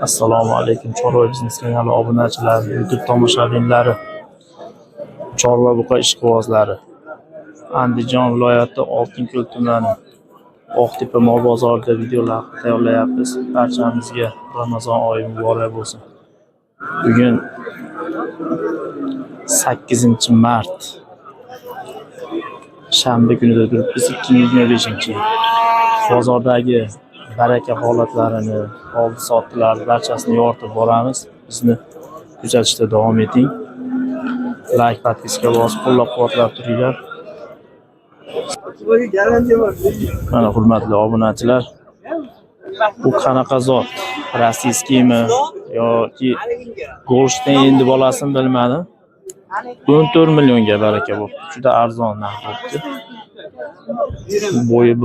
Assalomu alaykum Chorva biznes kanali obunachilari, YouTube tomoshabinlari, Chorva buqa ishqibozlari. Andijon viloyati Oltinko'l tumani Oqtepa mol bozorida videolar tayyorlayapmiz. Barchamizga Ramazon oyi muborak bo'lsin. Bugun 8-mart shanba kunida turibmiz, 2025-yil. Bozordagi baraka holatlarini, oldi-sotdilarni barchasini yoritib boramiz. Bizni kuzatishda davom eting. Like, podpiska bosib qo'llab-quvvatlab turinglar. Mana hurmatli obunachilar, bu qanaqa zot? Rossiyskiymi yoki Golshtayn endi bolasini bilmadim. 14 millionga baraka bo'pti. Juda arzon narx bo'pti. Bo'yi 1.10,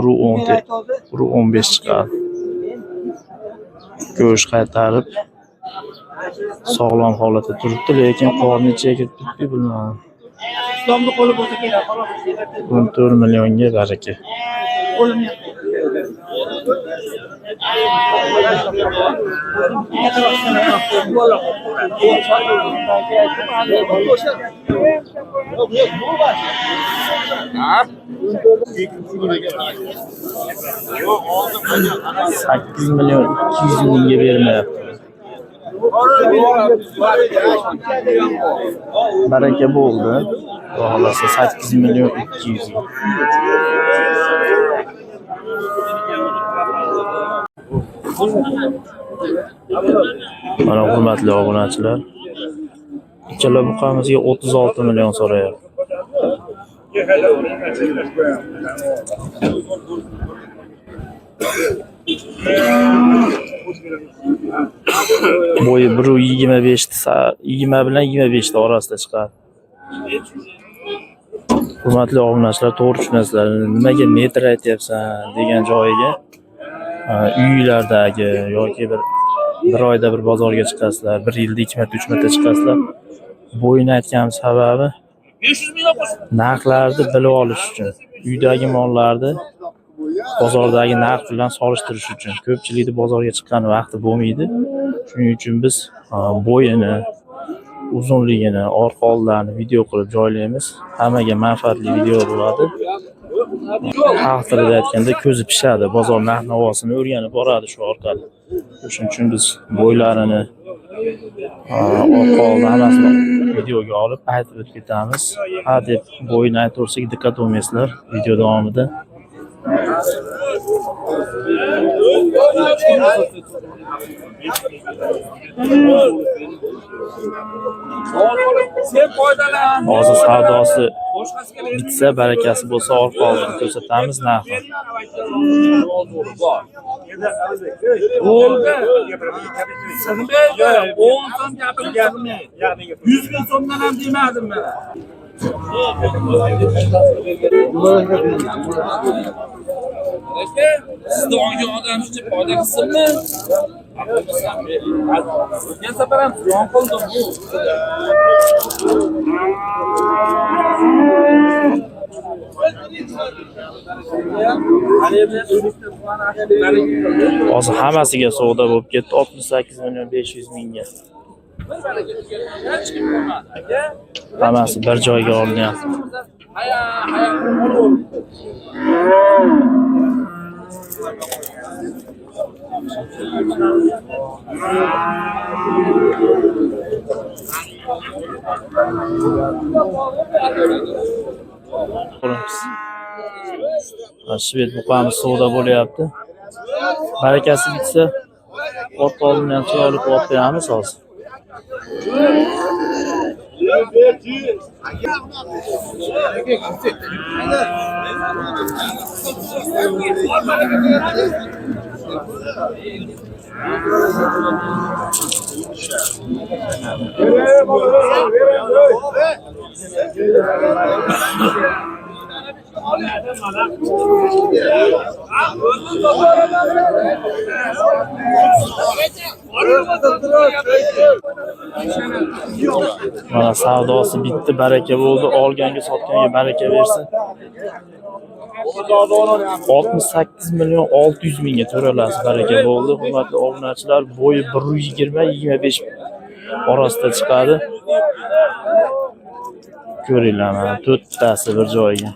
1.15 chiqadi. Go'sht qaytarib sog'lom holatda turibdi, lekin qorni ichiga kirib ketdi, bilmadim. 14 millionga baraka. $8 milyon 200 mingga bermayapti. Baraka bo'ldi. Xohlasa 8 milyon 200 ming. Mana hurmatli obunachilar, ikkala buqamizga 36 million so'rayapti. Bo'yi 1.25, 20 bilan 25 orasida chiqadi. Hurmatli obunachilar, to'g'ri tushunasizlar. Nimaga metr aytyapsan degan joyiga, uylardagi yoki bir oyda bir bozorga chiqasizlar, bir yilda 2 marta 3 marta chiqasizlar. Bo'yini aytgan sababi 500 ming narxlarni bilib olish uchun, uydagi mollarni bozordagi narx bilan solishtirish uchun. Ko'pchilikni bozorga chiqqan vaqti bo'lmaydi. Shuning uchun biz bo'yini, uzunligini, orqa oldlarini video qilib joylaymiz. Hammaga manfaatli video bo'ladi. Xalq tilida aytganda ko'zi pishadi, bozor narx-navosini o'rganib boradi shu orqali. Shuning uchun biz bo'ylarini, orqa oldi hammasini videoga olib aytib o'tib ketamiz. Ha deb bo'yini aytaversak diqqat olmaysizlar video davomida. Hozir savdosi bitsa, barakasi bo'lsa orqa oldini ko'rsatamiz narxni. Bo'ldi. 10 so'm gapirgandim. 100 ming so'mdan ham demadim men. Sizni onga odam uchun foyda qilsinmi? Men safar ham jon qildim. Hozir hammasiga savdo bo'lib ketdi, 68 million 500 mingga. Hammasi bir joyga olinyapti. Shved buqamiz savdo bo'lyapti. Barakasi bitsa, orqa oldini ham chiroyli qilib beramiz hozir. Mana savdosi bitdi, baraka bo'ldi. Olganga sotganga baraka bersin. 68 milyon 600 mingga to'ralasi baraka bo'ldi. Hurmatli obunachilar, bo'yi 120-25 orasida chiqadi. Ko'ringlar, mana to'rttasi bir joyga.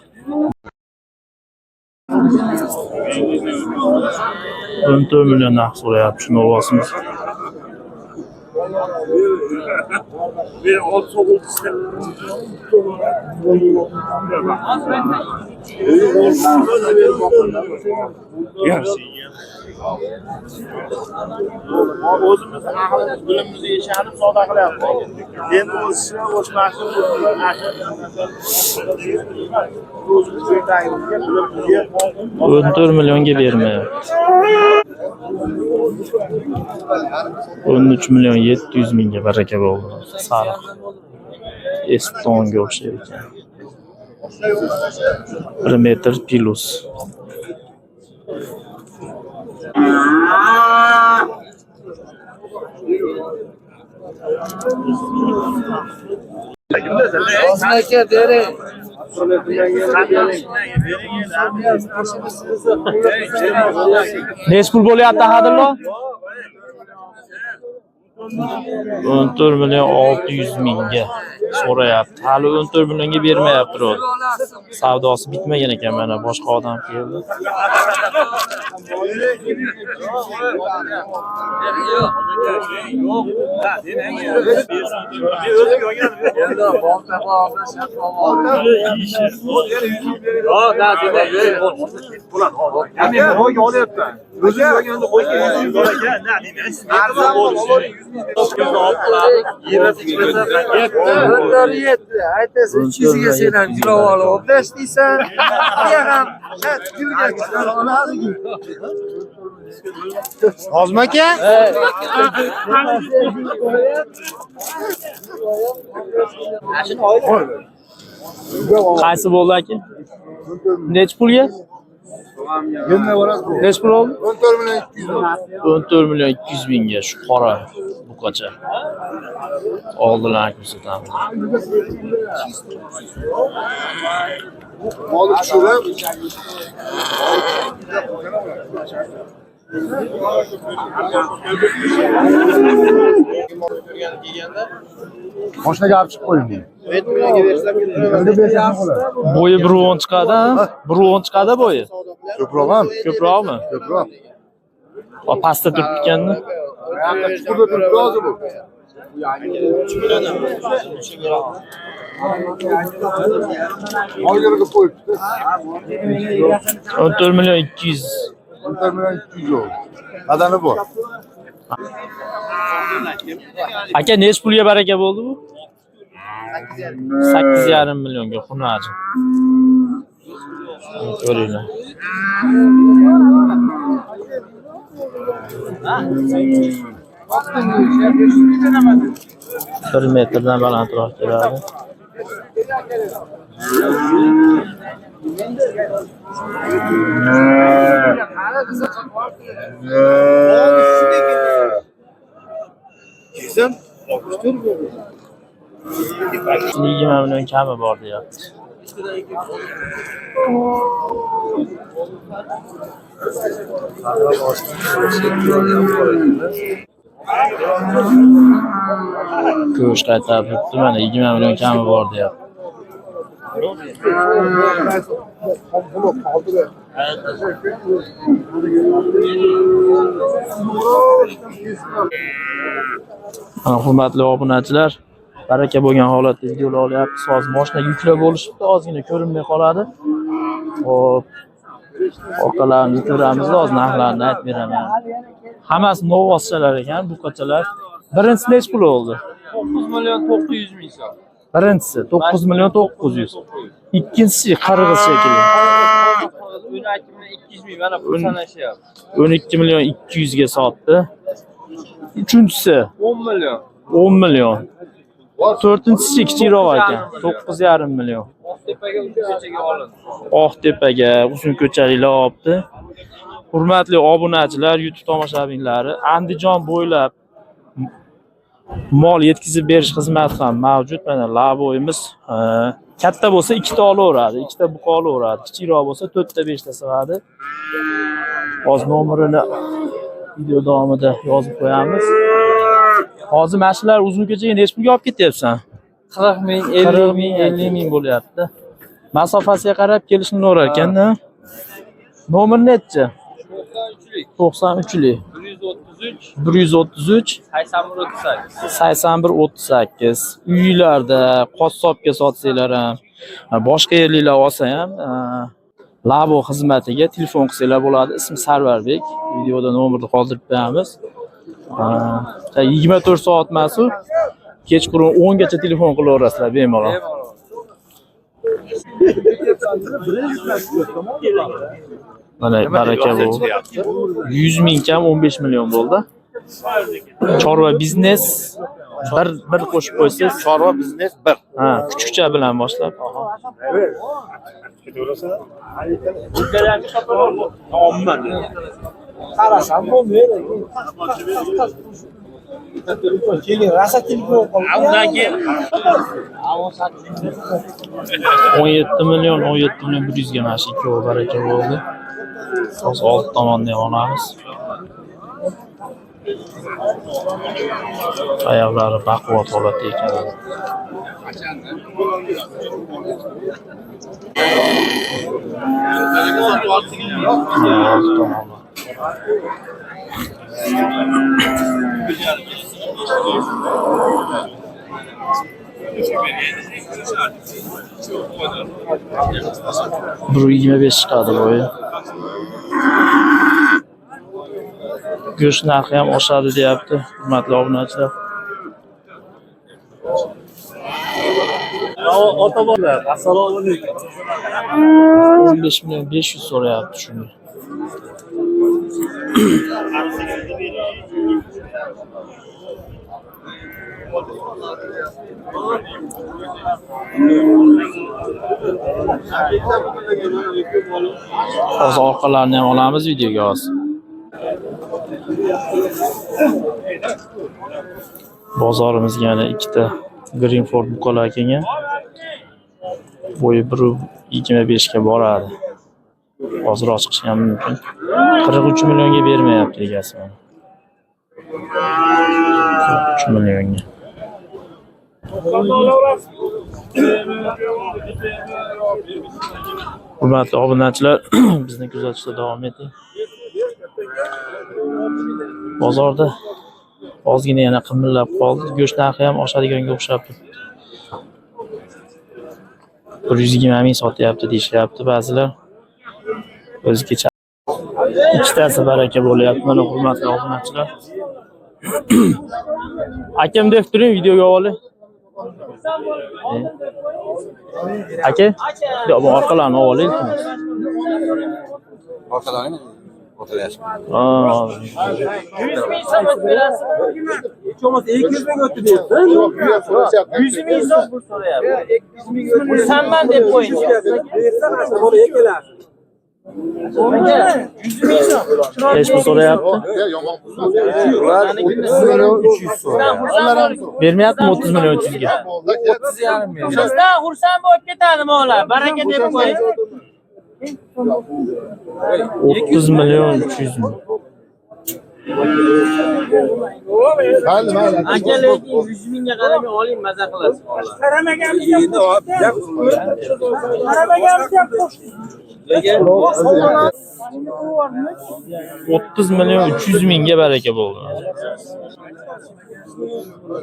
14 milyon narx so'rayapti shuni olamiz. Bir alt soğuk işte. O'zimizni aqlimiz, bilimimizni yashanib savdo qilyapmiz. Endi o'sishni, o'smashni o'zimizga 14 milyonga bermayapti. 13 milyon 700 mingga baraka bo'ldi. Sariq. Estonga o'xshaydi ekan. 1 metr plus. Neç pul bo'lyapti Hadillo? 14 milyon 600 mingga so'rayapti. Hali 14 millionga bermayapti u. Savdosi bitmagan ekan, mana boshqa odam keldi. Aytasiz 300 ga senam jilov olib obdash deysan. Buya ham gulga chiqar oladi. Hozmi aka? Qaysi bo'ldi aka? Nech pulga? Nech pul oldi? 14 milyon 200 ming. 14 milyon 200 mingga shu qora buqacha. Oldilar ko'rsatamiz. Mol tushirib Mashinaga olib chiqib qo'ying. 7 millionga bersam, Bo'yi 1.10 chiqadi, 1.10 chiqadi bo'yi. ko'proqmi? Ko'proqmi? Ko'proq. Va pastda turib ketganda. Chuqurda turib rozi bu. 3 milliondan. Olgirga qo'yibdi. 14 milyon 200. 14 milyon 200 oldu. Adani bu. Aka nech pulga baraka bo'ldi bu? 8,5 millionga xunaji. Ko'ringlar. Bir metrdan balandroq keladi. Kesin. 20 milyon kami bor deyapti. Go'sht qaytarib turibdi, mana 20 milyon kami bor deyapti. Hurmatli obunachilar, baraka bo'lgan holatda videolar olyapmiz. Hozir mashina yuklab bo'lishibdi, ozgina ko'rinmay qoladi. Xo'p, orqalarini ko'ramiz, hozir narxlarini aytib beraman. Hammasi novvoschalar ekan, bu qachalar. Birinchisi nech pul oldi? 9 milyon 900 ming so'm. Birinchisi 9 milyon 900. Ikkinchisi qirg'iz shekilli. 12 milyon 200 ming mana pul sanashyapti. 12 milyon 200 ga sotdi. Uchinchisi 10 milyon. 10 milyon. To'rtinchisi kichikroq ekan. 9,5 milyon. Oqtepaga ko'chaga olindi. Oqtepaga uzun ko'chaliklar olibdi. Hurmatli obunachilar, YouTube tomoshabinlari, Andijon bo'ylab mol yetkazib berish xizmati ham mavjud. Mana laboyimiz Katta bo'lsa ikkita olaveradi, ikkita buqa olaveradi. Kichikroq bo'lsa 4 ta 5 ta sig'adi. Hozir nomerini video davomida yozib qo'yamiz. Hozir mashinalar uzungacha necha pulga olib ketyapsan? 40 ming, 40 ming, 50 ming bo'lyapti. Masofasiga qarab kelishimlar ekan-da. Nomer nechi? 93lik. 133 8138. Uylarda, qassobga sotsanglar ham, boshqa yerliklar olsa ham, Labo xizmatiga telefon qilsanglar bo'ladi. Ismi Sarvarbek. Videoda nomerni qoldirib qo'yamiz. 24 soat masu. Kechqurun 10 gacha telefon qilaverasizlar bemalol. Mana baraka bu. 100 ming kam 15 million bo'ldi. Chorva biznes bir qo'shib qo'ysiz. Chorva biznes 1. Ha, kuchukcha bilan boshlab. qarasam bo'lmaydi. Keling, rasa telefon qilib. 17 million 100 ga mana shu ikkovi baraka bo'ldi. Hozir old tomondan ham olamiz. Oyoqlari baquvvat holatda ekan. Bir 25 chiqadi bo'yi. Go'sht narxi ham oshadi deyapti, hurmatli obunachilar. Ota-bolalar, assalomu alaykum. 15 million 500 so'rayapti shuni. Hozir orqalarini ham olamiz videoga hozir. Bozorimizga yana ikkita Greenford buqalar kelgan. Bo'yi 1.25 ga boradi. Hozirroq chiqishi ham mumkin. 43 millionga bermayapti egasi mana. 43 millionga. Hurmatli obunachilar, bizni kuzatishda davom eting. Bozorda ozgina yana qimillab qoldi. Go'sht narxi ham oshadiganga o'xshab turibdi. 120 ming sotyapti deyishyapti ba'zilar. O'zgacha ikkitasi baraka bo'lyapti. Mana hurmatli obunachilar. Akam deb turing, videoga olib. Aka, bu orqalarni olaylik. Orqalarni o'tirayapsiz. 100 ming so'm berasiz. Hech bo'lmasa 200 ming o'tdi deyapti. 100 ming so'm pul so'rayapti. 200 ming sanman deb qo'ying. Bersa qancha bo'lar ekanlar? 100 ming so'm. Hech pul so'rayapti. Bermayaptimi 30 million 300 ga? 30,5 bizdan xursand bo'lib ketadi mo'g'lar. Baraka deb qo'ying. 30 million 300 ming. Aka lekin 100 mingga qaramay oling, maza qilasiz mo'g'lar. Qaramaganimiz ham 30 million 300 mingga baraka bo'ldi.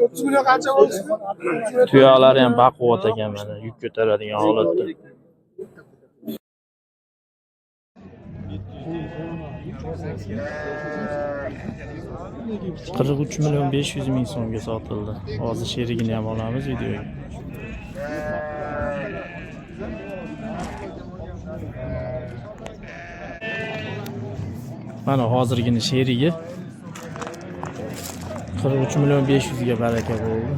30 million qancha bo'ldi? Tuyoqlari ham baquvvat ekan mana, yuk ko'taradigan holatda. $43 million 500 ming so'mga sotildi. Hozir sherigini ham olamiz videoga. Mana hozirgini sherigi 43 million 500 ga baraka bo'ldi.